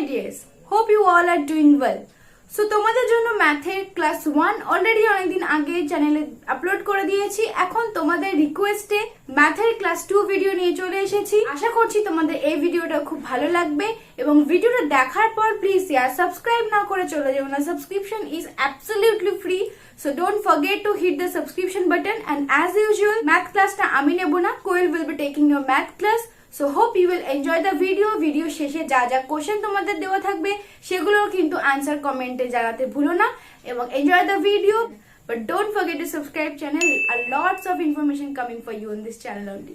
my dears, hope you all are doing well. So তোমাদের জন্য ম্যাথের ক্লাস 1 অলরেডি অনেকদিন আগে চ্যানেলে আপলোড করে দিয়েছি। এখন তোমাদের রিকোয়েস্টে ম্যাথের ক্লাস 2 ভিডিও নিয়ে চলে এসেছি। আশা করছি তোমাদের এই ভিডিওটা খুব ভালো লাগবে এবং ভিডিওটা দেখার পর প্লিজ সাবস্ক্রাইব না করে চলে যেও না। Subscription is absolutely free, so don't forget to hit the subscription button. And as usual math ক্লাসটা আমি নেব না, Koyel will be taking your math class. So hope you will enjoy the video শেষে যা যা কোশ্চেন তোমাদের দেওয়া থাকবে সেগুলোর কিন্তু আনসার কমেন্টে জানাতে ভুলো না এবং enjoy the video, but don't forget to subscribe channel. A lots of information coming for you on this channel only.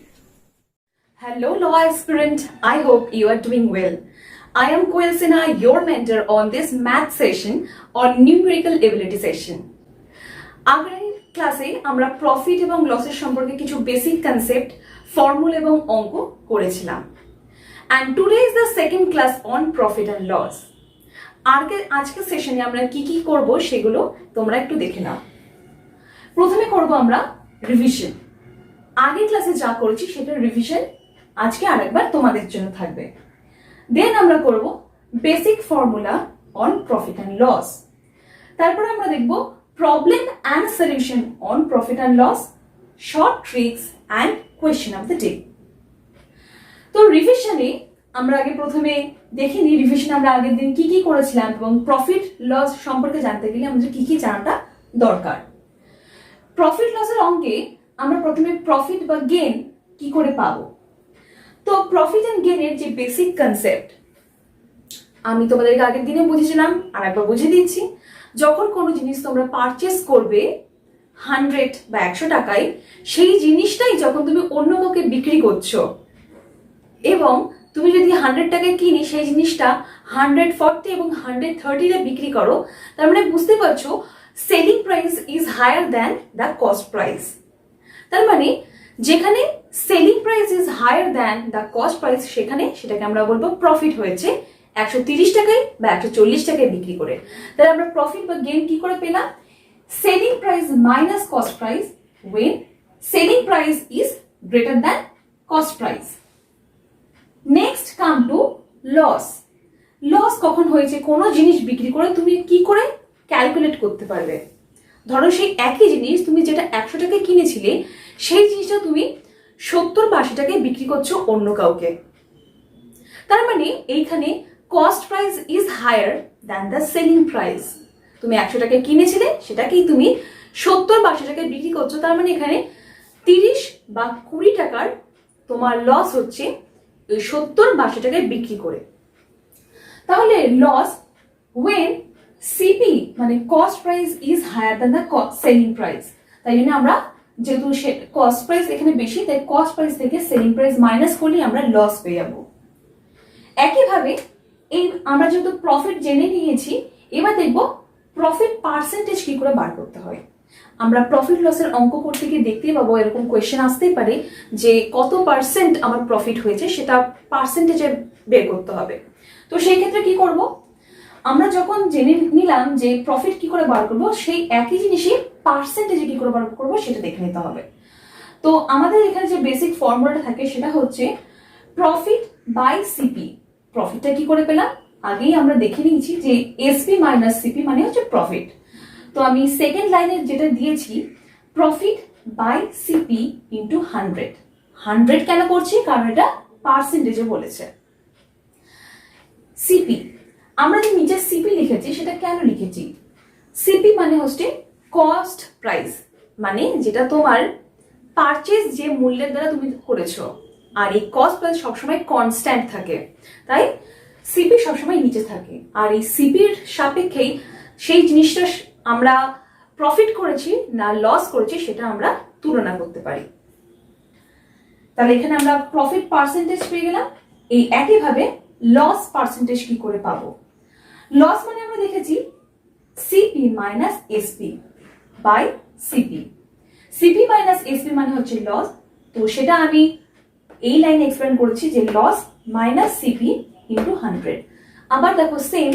Hello law aspirant, I hope you are doing well. I am Koel Sinha, your mentor on this math session or numerical ability session. আগের ক্লাসে আমরা profit এবং লসের সম্পর্কে কিছু basic concept, formula এবং অঙ্ক করেছিলাম। and today is the second class on profit and loss. আজকের সেশনে আমরা কি কি করব সেগুলো তোমরা একটু দেখে নাও। প্রথমে করব আমরা রিভিশন। আগের ক্লাসে যা করেছি সেটা রিভিশন আজকে আরেকবার তোমাদের জন্য থাকবে। দেন আমরা করব basic formula on profit and loss. তারপর আমরা দেখব problem and solution on profit and loss, short tricks and question of the day. তো রিভিশনে আমরা আগে প্রথমে দেখে নিই রিভিশন আমরা আগের দিন কি কি করেছিলাম এবং প্রফিট লস সম্পর্কে জানতে গেলে আমাদের কি কি জানাটা দরকার। প্রফিট লসের অঙ্কে আমরা প্রথমে প্রফিট বা গেন কি করে পাবো। তো প্রফিট এন্ড গেনের যে বেসিক কনসেপ্ট আমি তোমাদেরকে আগের দিনে বুঝিয়েছিলাম, আর একবার বুঝিয়ে দিচ্ছি। যখন কোনো জিনিস তোমরা পারচেস করবে 100 বা 100 টাকায়, সেই জিনিসটাই যখন তুমি অন্য কাউকে বিক্রি করছো এবং তুমি যদি 100 টাকায় কিনি সেই জিনিসটা 140 এবং 130 এ বিক্রি করো, তার মানে বুঝতে পারছো selling price is higher than the cost price. তার মানে যেখানে selling price is higher than the cost price সেখানে সেটাকে আমরা বলবো প্রফিট হয়েছে 130 টাকায় বা 140 টাকায় বিক্রি করে। তাহলে আমরা প্রফিট বা গেইন কি করে পেলাম? selling price minus cost price when selling price is greater than cost price. Next come to loss. Loss কখন হয়েছে? কোনো জিনিস বিক্রি করে তুমি কি করে ক্যালকুলেট করতে পারবে? ধরো সেই একই জিনিস তুমি যেটা 100 টাকায় কিনেছিলে সেই জিনিসটা তুমি 70 বা 80 টাকায় বিক্রি করছো অন্য কাউকে। তার মানে এইখানে cost price is higher than the selling price. তুমি 100 টাকায় কিনেছিলে সেটাকেই তুমি 70 বা 80 টাকায় বিক্রি করছো, তার মানে এখানে 30 বা 20 টাকার তোমার লস হচ্ছে ওই 70 বা 80 টাকায় বিক্রি করে। তাহলে লস when CP মানে cost price is higher than the selling price. তাই জন্য আমরা যেহেতু কস্ট প্রাইস এখানে বেশি, তাই কস্ট প্রাইস থেকে সেলিং প্রাইস মাইনাস করলে আমরা লস পেয়ে যাবো। একইভাবে এই আমরা যেহেতু প্রফিট জেনে নিয়েছি, এবার দেখবো প্রফিট পার্সেন্টেজ কি করে বার করতে হয়। আমরা প্রফিট লসের অঙ্ক করতে গিয়ে দেখতেই পাবো এরকম কোয়েশ্চেন আসতেই পারে যে কত পার্সেন্ট আমার প্রফিট হয়েছে সেটা পার্সেন্টেজে বের করতে হবে। তো সেই ক্ষেত্রে কি করব, আমরা যখন জেনে নিলাম যে প্রফিট কি করে বার করবো, সেই একই জিনিসই পার্সেন্টেজে কি করে বার করবো সেটা দেখে নিতে হবে। তো আমাদের এখানে যে বেসিক ফর্মুলাটা থাকে সেটা হচ্ছে প্রফিট বাই সিপি। প্রফিটটা কি করে পেলাম আগেই আমরা দেখে নিয়েছি যে এসপি মাইনাস সিপি মানে হচ্ছে প্রফিট। তো আমি সেকেন্ড লাইনে যেটা দিয়েছি প্রফিট বাই সিপি ইন্টু 100 কেন করছি? কারণ এটা পার্সেন্টেজে বলেছে। সিপি আমরা যে নিচে সিপি লিখেছি সেটা কেন লিখেছি? সিপি মানে হচ্ছে কস্ট প্রাইস, মানে যেটা তোমার পারচেজ যে মূল্যের দ্বারা তুমি করেছো, আর এই কস্ট প্রাইস সবসময় কনস্ট্যান্ট থাকে, তাই সিপি সবসময় নিচে থাকে। আর এই সিপির সাপেক্ষেই সেই জিনিসটা আমরা প্রফিট করেছি না লস করেছি সেটা আমরা তুলনা করতে পারি। তাহলে এখানে আমরা প্রফিট পার্সেন্টেজ পেয়ে গেলাম। এই একইভাবে লস পার্সেন্টেজ কি করে পাবো? লস মানে আমরা দেখেছি CP minus SP by CP. CP minus SP মানে হচ্ছে লস, তো সেটা আমি এই লাইনে এক্সপ্লেন করেছি যে লস মাইনাস সিপি ইন্টু 100। আবার দেখো সেম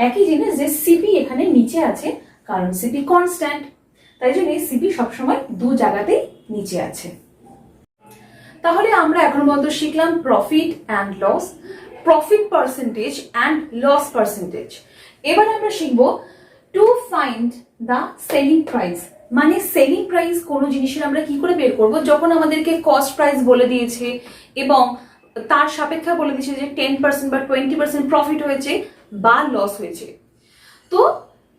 একই জিনিস যে সিপি এখানে নিচে আছে কারণ সিপি কনস্ট্যান্ট, তাই জন্য সিপি সবসময় দু জায়গাতেই নিচে আছে। তাহলে আমরা এখন পর্যন্ত শিখলাম profit and loss. Profit percentage and loss percentage. এবার আমরা শিখবো to find the selling price, মানে সেলিং প্রাইস কোনো জিনিসের আমরা কি করে বের করব যখন আমাদেরকে কস্ট প্রাইস বলে দিয়েছে এবং তার সাপেক্ষে বলে দিয়েছে যে 10% বা 20% প্রফিট হয়েছে বা লস হয়েছে। তো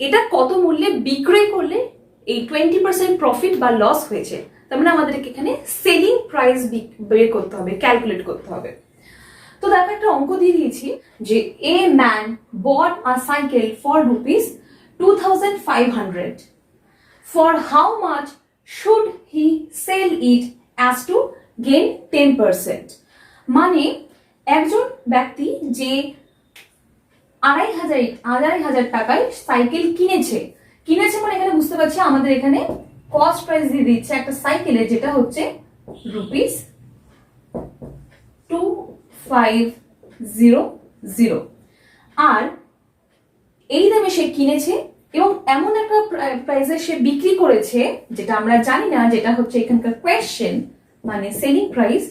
এটা কত মূল্যে বিক্রয় করলে এই 20% প্রফিট বা লস হয়েছে, তার মানে আমাদেরকে এখানে সেলিং প্রাইস বের করতে হবে, ক্যালকুলেট করতে হবে। তো দেখো একটা অঙ্ক দিয়ে দিয়েছি যে a man bought a cycle for ₹2500, for how much should he sell it as to gain 10%? মানে একজন ব্যক্তি যে 2500 টাকায় সাইকেল কিনেছে মানে এখানে বুঝতে পারছি আমাদের এখানে কস্ট প্রাইস দিয়ে দিচ্ছে একটা সাইকেলের, যেটা হচ্ছে ₹2500, আর এই দামে সে কিনেছে এবং এমন একটা প্রাইসে সে বিক্রি করেছে যেটা আমরা জানি না, যেটা হচ্ছে এখানকার কোয়েশ্চেন, মানে সেলিং প্রাইস।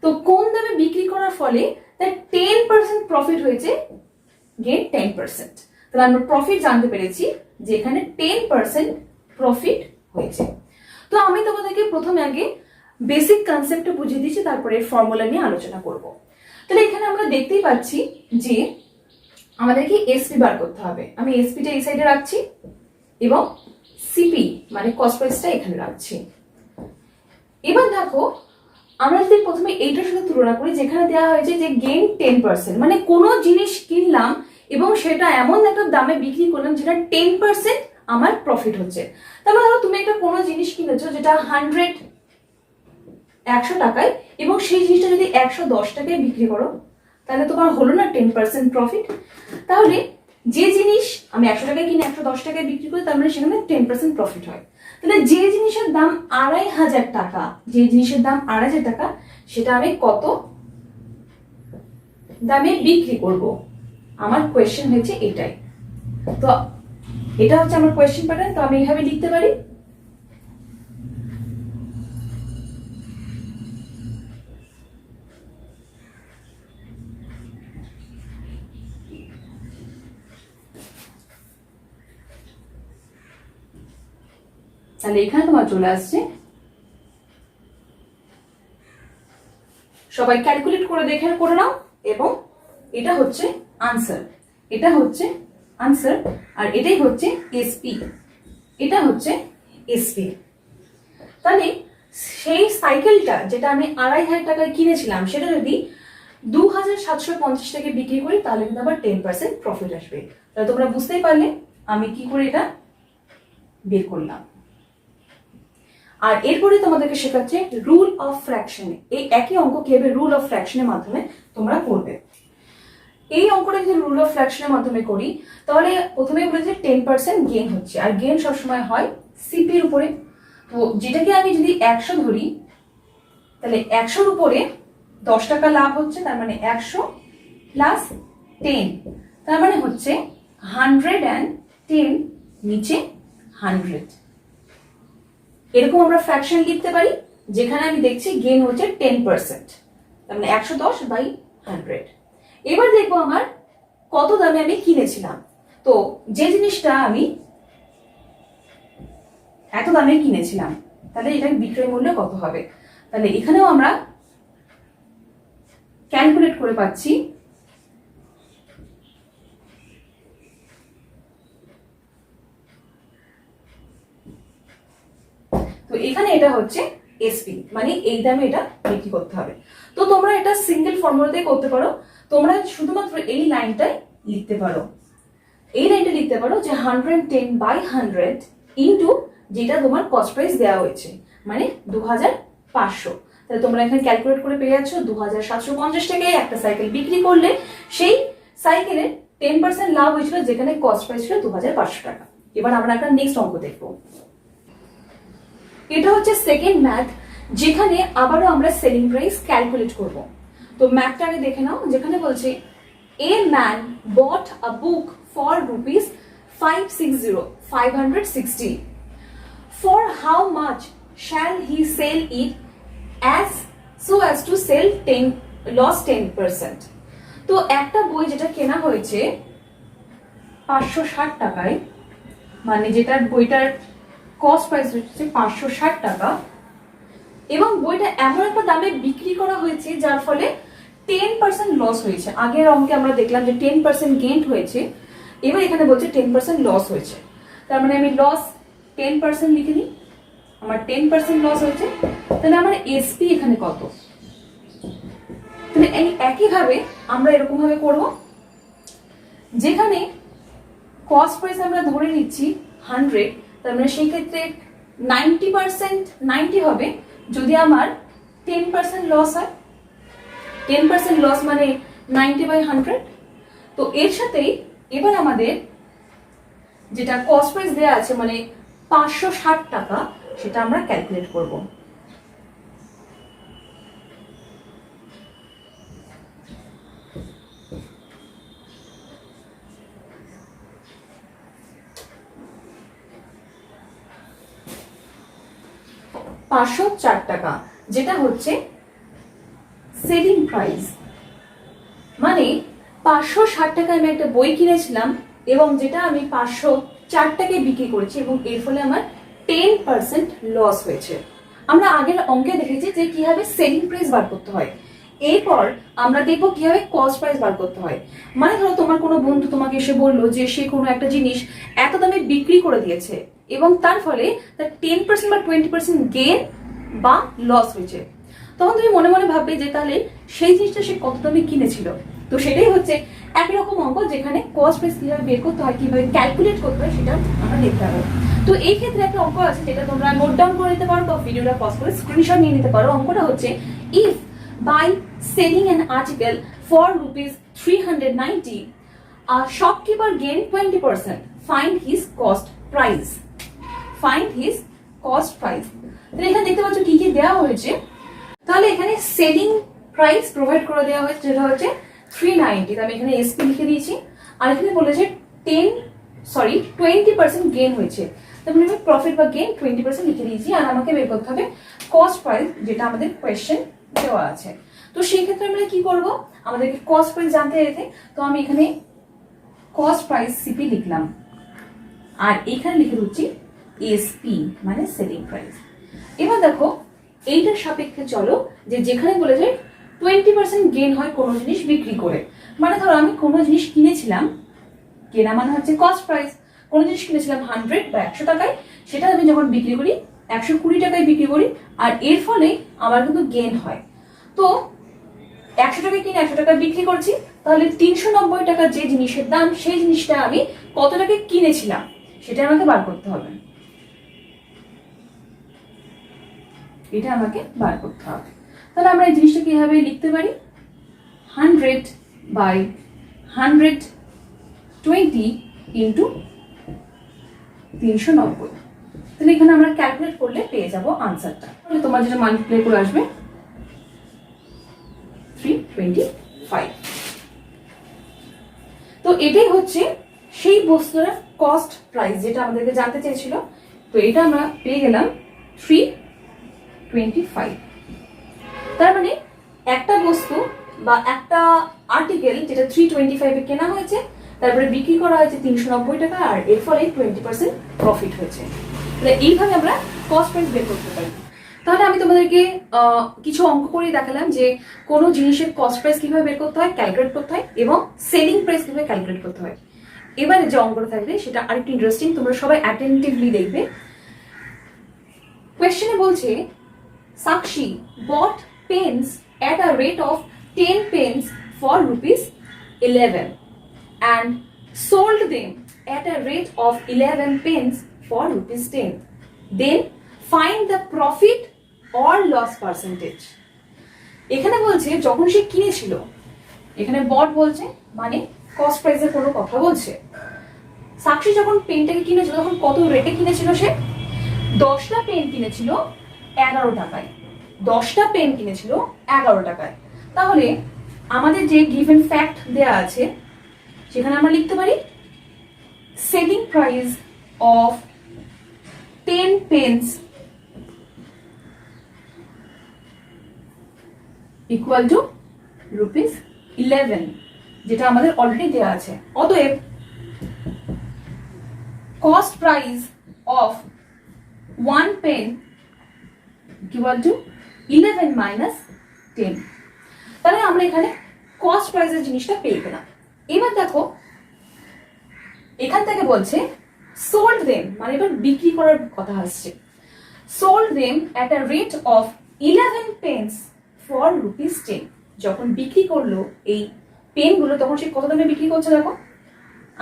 তো কোন দামে বিক্রি করার ফলে তার 10% প্রফিট হয়েছে, গেন 10%। তাহলে আমরা প্রফিট জানতে পেরেছি যে এখানে 10% প্রফিট হয়েছে। তো আমি তোমাদেরকে প্রথমে আগে বেসিক কনসেপ্টটা বুঝিয়ে দিচ্ছি, তারপরে ফর্মুলা নিয়ে আলোচনা করব। তাহলে এখানে আমরা দেখতেই পাচ্ছি যে আমাদেরকে এসপি বার করতে হবে। আমি এসপিটা এই সাইডে রাখছি এবং সিপি মানে কস্ট প্রাইসটা এখানে রাখছি। এবার দেখো আমরা যদি প্রথমে এইটার সাথে তুলনা করি, যেখানে দেওয়া হয়েছে যে গেইন 10%, মানে কোনো জিনিস কিনলাম এবং সেটা এমন একটা দামে বিক্রি করলাম যেটা 10% আমার প্রফিট হচ্ছে। তারপর ধরো তুমি একটা কোনো জিনিস কিনেছো যেটা 100 টাকায় এবং সেই জিনিসটা যদি 110 টাকায় বিক্রি করো, তাহলে তোমার হলো না 10% প্রফিট। তাহলে যে জিনিস আমি 100 টাকায় কিনে 110 টাকায় বিক্রি করি, তার মানে সেখানে 10% প্রফিট হয়। তাহলে যে জিনিসের দাম 2500 টাকা, যে জিনিসের দাম 2500 টাকা, সেটা আমি কত দামে বিক্রি করব? আমার কোয়েশ্চেন হচ্ছে এটাই। তো এটা হচ্ছে আমার কোয়েশ্চেন প্যাটার্ন। তো আমি এইভাবে লিখতে পারি, তাহলে এখানে তোমার চলে আসছে, সবাই ক্যালকুলেট করে দেখে করে নাও, এবং এটা হচ্ছে আনসার, এটা হচ্ছে আনসার, আর এটাই হচ্ছে এসপি, এটা হচ্ছে এসপি। তাহলে সেই সাইকেলটা যেটা আমি 2500 টাকায় কিনেছিলাম, সেটা যদি 2750 টাকায় বিক্রি করি, তাহলে কিন্তু আবার 10% প্রফিট আসবে। তাহলে তোমরা বুঝতেই পারলে আমি কি করে এটা বের করলাম। আর এরপরে তোমাদেরকে শেখাচ্ছে রুল অফ ফ্র্যাকশন। এই একই অঙ্ক কিভাবে রুল অফ ফ্র্যাকশনের মাধ্যমে তোমরা করবে। এই অঙ্কটা যদি রুল অফ ফ্র্যাকশনের মাধ্যমে করি, তাহলে প্রথমে বলেছে 10% গেইন হচ্ছে, আর গেইন সবসময় হয় সিপির উপরে। তো যেটাকে আমি যদি 100 ধরি, তাহলে 100-র উপরে 10 টাকা লাভ হচ্ছে, তার মানে 100 প্লাস 10, তার মানে হচ্ছে 110, নিচে 100। এরকম আমরা ফ্র্যাকশন লিখতে পারি, যেখানে আমি দেখছি গেইন হচ্ছে 10%, তার মানে 110/100। এবার দেখবো আমার কত দামে আমি কিনেছিলাম। তো যে জিনিসটা আমি এত দামে কিনেছিলাম, তাহলে এটা বিক্রয় মূল্য কত হবে? তাহলে এখানেও আমরা ক্যালকুলেট করে পাচ্ছি, তো এখানে এটা হচ্ছে এসপি, মানে এই দামে এটা বিক্রি করতে হবে। তো তোমরা এটা সিঙ্গেল ফর্মুলাতে করতে পারো, তোমরা শুধুমাত্র এই লাইনটাই লিখতে পারো, এই লাইনটা লিখতে পারো যে 110/100 ইন্টু যেটা তোমার কস্ট প্রাইস দেওয়া হয়েছে, মানে 2500। তাহলে তোমরা এখানে ক্যালকুলেট করে পেয়ে যাচ্ছ 2750 টাকায় একটা সাইকেল বিক্রি করলে সেই সাইকেলের 10% লাভ হয়েছিল, যেখানে কস্ট প্রাইস ছিল 2500 টাকা। এবার আমরা একটা নেক্সট অঙ্ক দেখবো। এটা হচ্ছে সেকেন্ড ম্যাথ, যেখানে আবারও আমরা সেলিং প্রাইস ক্যালকুলেট করব। তো ম্যাথটা আগে দেখে নাও, যেখানে বলছে a man bought a book for ₹560 for how much shall he sell it as so as to sell 10 loss 10%? তো একটা বই যেটা কেনা হয়েছে 560 টাকায়, মানে যেটার বইটার কস্ট প্রাইস হচ্ছে 560 টাকা, এবং বইটা এমন একটা দামে বিক্রি করা হয়েছে যার ফলে 10% লস হয়েছে। আগের অঙ্কে আমরা দেখলাম যে 10% গেইন হয়েছে, এবার এখানে বলছে 10% লস হয়েছে। তার মানে আমি লস 10% লিখে নিই, আমার 10% লস হয়েছে, তাহলে আমার এসপি এখানে কত? তাহলে এই একইভাবে আমরা এরকম ভাবে করব, যেখানে কস্ট প্রাইস আমরা ধরে নিচ্ছি 100, তার মানে সেই ক্ষেত্রে 90% 90 হবে যদি আমার 10% লস হয়। 10% লস মানে 90/100। তো এর সাথেই এবার আমাদের যেটা কস্ট প্রাইস দেওয়া আছে মানে 560 টাকা, সেটা আমরা ক্যালকুলেট করব। $504 টাকা, যেটা হচ্ছে সেলিং প্রাইস। মানে 560 টাকায় আমি একটা বই কিনেছিলাম এবং যেটা আমি 504 টাকায় বিক্রি করেছি, এবং এর ফলে আমার 10% লস হয়েছে। আমরা আগের অঙ্কে দেখেছি যে কিভাবে সেলিং প্রাইস বার করতে হয়, এরপর আমরা দেখবো কিভাবে কস্ট প্রাইস বার করতে হয়। মানে ধরো তোমার কোনো বন্ধু তোমাকে এসে বললো যে সে কোনো একটা জিনিস এত দামে বিক্রি করে দিয়েছে এবং তার ফলে তার 10% বা 20% গেইন বা লস হয়েছে, তখন তুমি মনে মনে ভাববে যে তাহলে সেই জিনিসটা সে কত দামে কিনেছিল। তো সেটাই হচ্ছে একই রকম অঙ্ক, যেখানে কস্ট প্রাইস কিভাবে বের করতে হয়, কিভাবে ক্যালকুলেট করতে হয়, সেটা আমরা দেখতে পাবো। তো এই ক্ষেত্রে একটা অঙ্ক আছে যেটা তোমরা নোট ডাউন করে নিতে পারো বা ভিডিওটা পজ করে স্ক্রিনশট নিয়ে নিতে পারো। অঙ্কটা হচ্ছে, if by selling an article for ₹390 a shopkeeper gain 20%, find his cost price. Find his cost price. তাহলে এখানে দেখতে পাচ্ছ কি কি দেওয়া হয়েছে। তাহলে এখানে সেলিং প্রাইস প্রোভাইড করে দেওয়া হয়েছে যেটা হচ্ছে 390, আমি এখানে এসপি লিখে দিয়েছি। আর এখানে বলেছে 20% গেইন হয়েছে, তার মানে আমি প্রফিট বা গেইন 20% লিখে দিয়েছি। আর আমাকে বের করতে হবে কস্ট প্রাইস, যেটা আমাদের কোয়েশ্চেন দেওয়া আছে। তো সেই ক্ষেত্রে আমরা কি করব, আমাদেরকে কস্ট প্রাইস জানতে যেতে, তো আমি এখানে কস্ট প্রাইস সিপি লিখলাম আর এখানে লিখে দিচ্ছি এসপি মানে সেলিং প্রাইস। এবার দেখো এইটার সাপেক্ষে চলো, যে যেখানে বলেছে 20% গেইন হয় কোনো জিনিস বিক্রি করে, মানে ধরো আমি কোনো জিনিস কিনেছিলাম, কেনা মানে হচ্ছে কস্ট প্রাইস, কোনো জিনিস কিনেছিলাম 100 বা 100 টাকায়, সেটা আমি যখন বিক্রি করি 120 টাকায় বিক্রি করি, আর এর ফলে আমার কিন্তু গেইন হয়। তো 100 টাকায় কিনে 100 টাকায় বিক্রি করছি, তাহলে 390 টাকার যে জিনিসের দাম, সেই জিনিসটা আমি কত টাকায় কিনেছিলাম সেটা আমাকে বার করতে হবে। এটা আমাকে বার করতে হবে। তাহলে আমরা এই জিনিসটা কিভাবে লিখতে পারি, 100/120 ইন্টু 390। তাহলে এখানে আমরা ক্যালকুলেট করলে পেয়ে যাব আনসারটা। তাহলে তোমার যেটা মাল্টিপ্লাই করে আসবে 325। তো এটাই হচ্ছে সেই বস্তুর কস্ট প্রাইস যেটা আমাদেরকে জানতে চেয়েছিল। তো এটা আমরা পেয়ে গেলাম 325। তার মানে একটা বস্তু বা একটা আর্টিকেল যেটা 325 এ কেনা হয়েছে, তারপরে বিক্রি করা হয়েছে 390 টাকা, আর এর ফলে 20% প্রফিট হয়েছে। তাহলে এইভাবে আমরা কস্ট প্রাইস বের করতে পারি। তাহলে আমি তোমাদেরকে কিছু অঙ্ক করে দেখালাম যে কোনো জিনিসের কস্ট প্রাইস কিভাবে বের করতে হয়, ক্যালকুলেট করতে হয়, এবং সেলিং প্রাইস কিভাবে ক্যালকুলেট করতে হয়। এবারে যে অঙ্কটা থাকবে সেটা আরেকটু ইন্টারেস্টিং, তোমরা সবাই অ্যাটেন্টিভলি দেখবে। কোয়েশ্চেনে বলছে, সাক্ষী bought pens at a rate of 10 pence for ₹11 and sold them at a rate of 11 pence for ₹10. Then find the profit or loss percentage. এখানে বলছে যখন সে কিনেছিল, এখানে বট বলছে মানে কস্ট প্রাইসের কোনো কথা বলছে। সাক্ষী যখন পেনটাকে কিনেছিল তখন কত রেটে কিনেছিল, সে 10টা পেন কিনেছিল 11 টাকায়। 10টা পেন কিনেছিল 11 টাকায়। তাহলে আমাদের যে গিভেন ফ্যাক্ট দেয়া আছে সেখানে আমরা লিখতে পারি selling price of 10 pens equal to ₹11 যেটা আমাদের অলরেডি দেওয়া আছে। অতএব cost price of 1 pen equal to 11 minus 10। তাহলে আমরা এখানে কস্ট প্রাইসের জিনিসটা পেয়ে গেলাম। এবার দেখো এখান থেকে বলছে সোল্ড দেম, মানে এবার বিক্রি করার কথা আসছে। Sold them at a rate of 11 pens for ₹10। যখন বিক্রি করলো এই পেনগুলো তখন সে কত দামে বিক্রি করছে দেখো।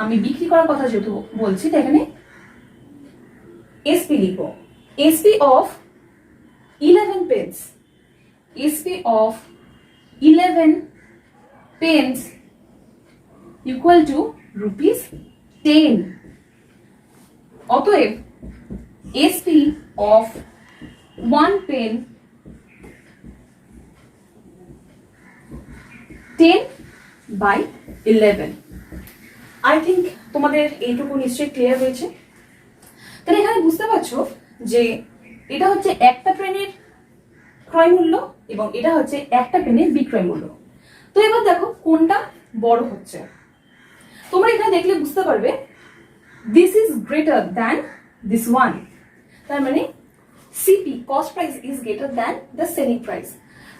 আমি বিক্রি করার কথা যেহেতু বলছি তাই এখানে এসপি লিখবো। SP of 11 pens, SP of 11 pens equal to ₹10। অতএব SP of 1 pen 10/11। I think তোমাদের এইটুকু নিশ্চয়ই ক্লিয়ার হয়েছে। তাহলে এখানে বুঝতে পারছো যে এটা হচ্ছে একটা পেনের ক্রয় মূল্য এবং এটা হচ্ছে একটা পেনের বিক্রয় মূল্য। তো এবার দেখো কোনটা বড় হচ্ছে। তোমরা এখানে দেখলে বুঝতে পারবে this is greater than this one. তার মানে CP cost price is greater than the selling price.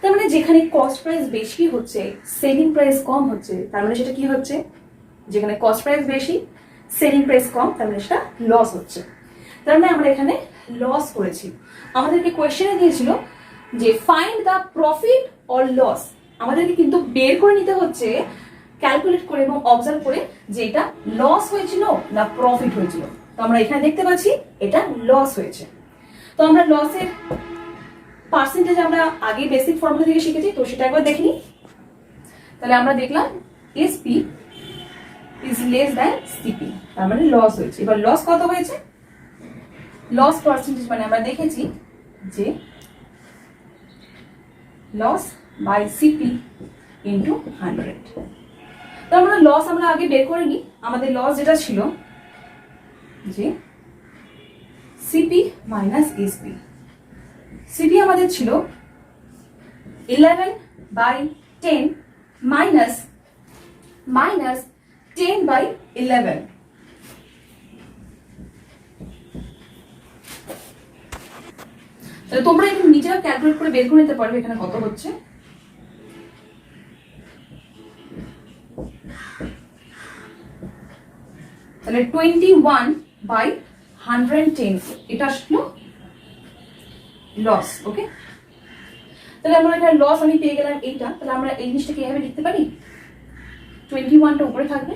তার মানে যেখানে কস্ট প্রাইস বেশি হচ্ছে সেলিং প্রাইস কম হচ্ছে, তার মানে সেটা কি হচ্ছে, যেখানে কস্ট প্রাইস বেশি সেলিং প্রাইস কম, তার মানে সেটা লস হচ্ছে। তার মানে আমরা এখানে লস করেছি। আমাদেরকে কোয়েশ্চেনে দিয়েছিল যে find the profit or loss. আমাদেরকে কিন্তু বের করে নিতে হচ্ছে ক্যালকুলেট করে এবং অবজার্ভ করে যে এটা লস হয়েছিল না প্রফিট হয়েছিল। তো আমরা এখানে দেখতে পাচ্ছি এটা লস হয়েছে। তো আমরা লসের পার্সেন্টেজ আমরা আগে বেসিক ফর্মুলা থেকে শিখেছি, তো সেটা একবার দেখি। তাহলে আমরা দেখলাম SP is less than CP, তার মানে লস হয়েছে। এবার লস কত হয়েছে, লস পার্সেন্টেজ মানে আমরা দেখেছি যে লস বাই সিপি ইন্টু 100। তো আমরা লস আমরা আগে বের করে নিই। আমাদের লস যেটা ছিল যে সিপি মাইনাস এসপি। সিপি আমাদের ছিল 11/10 মাইনাস 10/11। তাহলে তোমরা একটু নিজেরা ক্যালকুলেট করে বের করে নিতে পারবে এখানে কত হচ্ছে। তাহলে 21/110 এটা আসলো লস। ওকে, তাহলে আমরা এখানে লস আমি পেয়ে গেলাম এইটা। তাহলে আমরা এই জিনিসটাকে এভাবে লিখতে পারি, 21টা উপরে থাকবে,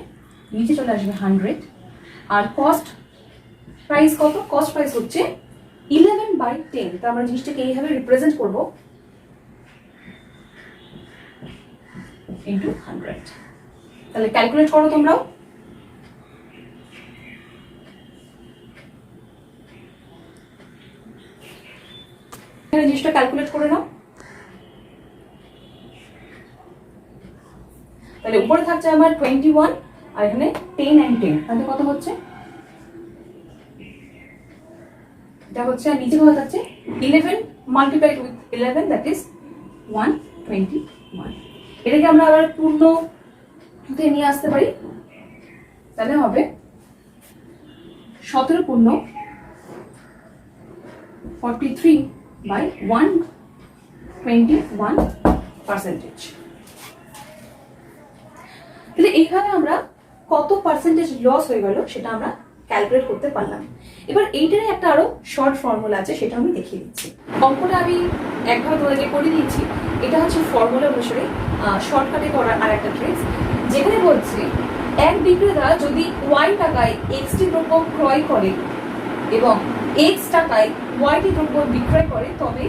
নিচে চলে আসবে 100। আর কস্ট প্রাইস কত, কস্ট প্রাইস হচ্ছে 11/10। তো আমরা জিনিসটাকে এইভাবে রিপ্রেজেন্ট করবো ইন্টু 100। তাহলে ক্যালকুলেট করো তোমরাও। জিনিসটা ক্যালকুলেট করে নাও। তাহলে উপরে থাকছে আমার 21 আর এখানে 10 and 10, তাহলে কত হচ্ছে, এটা হচ্ছে, আর নিচে কত থাকছে 11 মাল্টিপ্লাইড উইথ 11, দ্যাট ইজ 121। এটাকে আমরা আবার পূর্ণ নিয়ে আসতে পারি। তাহলে হবে 17 পূর্ণ 43/121%। তাহলে এইখানে আমরা কত পার্সেন্টেজ লস হয়ে গেল সেটা আমরা ক্যালকুলেট করতে পারলাম। এবার এইটারই একটা আরো শর্ট ফর্মুলা আছে, সেটা আমি দেখিয়ে দিচ্ছি। অঙ্কটা আমি একভাবে তোমাদেরকে করে দিচ্ছি। এটা হচ্ছে ফর্মুলা অনুসারে শর্টকাটে করার আর একটা ট্রিক্স, যেখানে বলছে এক বিক্রেতা যদি ওয়াই টাকায় এক্সটি দ্রব্য ক্রয় করে এবং এক্স টাকায় ওয়াইটি দ্রব্য বিক্রয় করে, তবে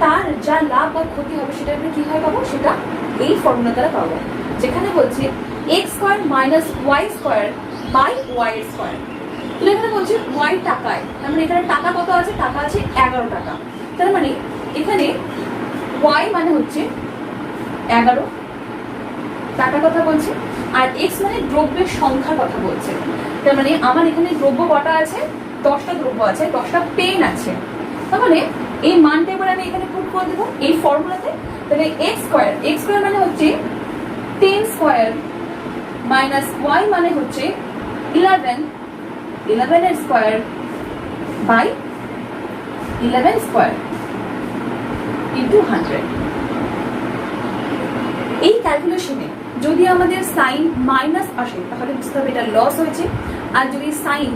তার যা লাভ বা ক্ষতি হবে সেটা আমরা কি হয় পাবো, সেটা এই ফর্মুলা দ্বারা পাবো। যেখানে বলছে x square minus y square by y square. তাহলে এখানে বলছে ওয়াই টাকায়, তার মানে এখানে টাকা কত আছে, টাকা আছে 11 টাকা। তার মানে এখানে ওয়াই মানে হচ্ছে 11 টাকা কথা বলছে, আর এক্স মানে দ্রব্যের সংখ্যার কথা বলছে। তার মানে আমার এখানে দ্রব্য কটা আছে, 10টা দ্রব্য আছে, 10টা পেন আছে। তার মানে এই মানটা এবার আমি এখানে পুট করে দেবো এই ফর্মুলাতে। তাহলে এক্স স্কোয়ার মানে হচ্ছে 10 স্কোয়ার মাইনাস ওয়াই মানে হচ্ছে 11, 11 এর স্কোয়ার বাই 11 স্কোয়ার ইন্টু 100। এই ক্যালকুলেশনে যদি আমাদের সাইন মাইনাস আসে তাহলে বুঝতে হবে এটা লস হয়েছে, আর যদি সাইন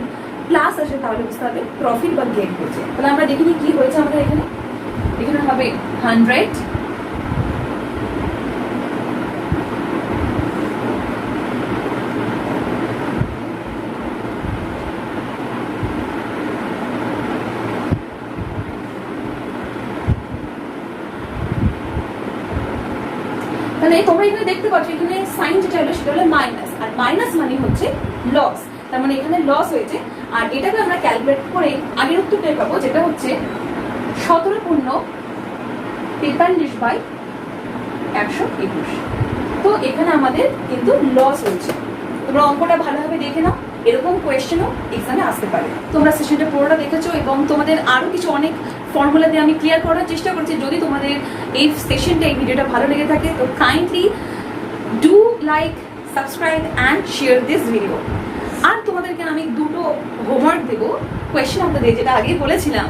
প্লাস আসে তাহলে বুঝতে হবে প্রফিট বা গেইন হয়েছে। তাহলে আমরা দেখিনি কি হয়েছে আমাদের এখানে, এখানে হবে 100 তাহলে তোমরা এখানে দেখতে পাচ্ছ এখানে সাইন যেটা হলো সেটা হলো মাইনাস, আর মাইনাস মানে হচ্ছে লস, তার মানে এখানে লস হয়েছে। আর এটাকে আমরা ক্যালকুলেট করে আগের উত্তরটাই পাবো, যেটা হচ্ছে 17.43/121। তো এখানে আমাদের কিন্তু লস হয়েছে। তোমরা অঙ্কটা ভালোভাবে দেখে নাও, এরকম কোয়েশ্চেনও এক্সামে আসতে পারে। তোমরা সেশনটা পুরোটা দেখেছো এবং তোমাদের আরো কিছু অনেক ফর্মুলা দিয়ে আমি ক্লিয়ার করার চেষ্টা করছি। যদি তোমাদের এই সেশনটা, এই ভিডিওটা ভালো লেগে থাকে তো kindly do like, subscribe and share this video. আর তোমাদেরকে আমি দুটো হোমওয়ার্ক দেবো, কোয়েশ্চেন আপনাদের, যেটা আগেই বলেছিলাম।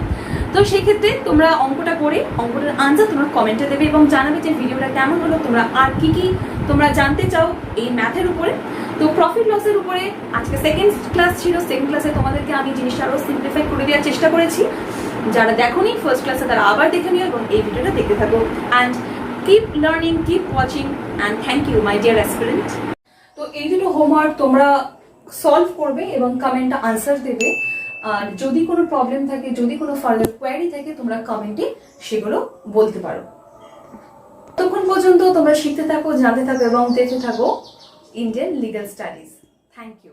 তো সেই ক্ষেত্রে তোমরা অঙ্কটা করে অঙ্কটার আনসার তোমরা কমেন্টে দেবে এবং জানাবে যে ভিডিওটা কেমন হলো, তোমরা আর কি কি তোমরা জানতে চাও এই ম্যাথের উপরে। তো প্রফিট লসের উপরে আজকে সেকেন্ড ক্লাস ছিল, সেকেন্ড ক্লাসে তোমাদেরকে আমি জিনিসটা আরও সিম্পলিফাই করে দেওয়ার চেষ্টা করেছি। যারা দেখোনি ফার্স্ট ক্লাসে তারা আবার দেখে নিও এবং এই ভিডিওটা দেখতে থাকো। And keep learning, keep watching and thank you my dear aspirant. তো এই দুটো হোমওয়ার্ক তোমরা সলভ করবে এবং কমেন্টে আনসার দেবে। আর যদি কোনো প্রবলেম থাকে, যদি কোনো ফার্দার কোয়ারি থাকে, তোমরা কমেন্টে সেগুলো বলতে পারো। ততক্ষণ পর্যন্ত তোমরা শিখতে থাকো, জানতে থাকো এবং দেখতে থাকো Indian legal studies. Thank you.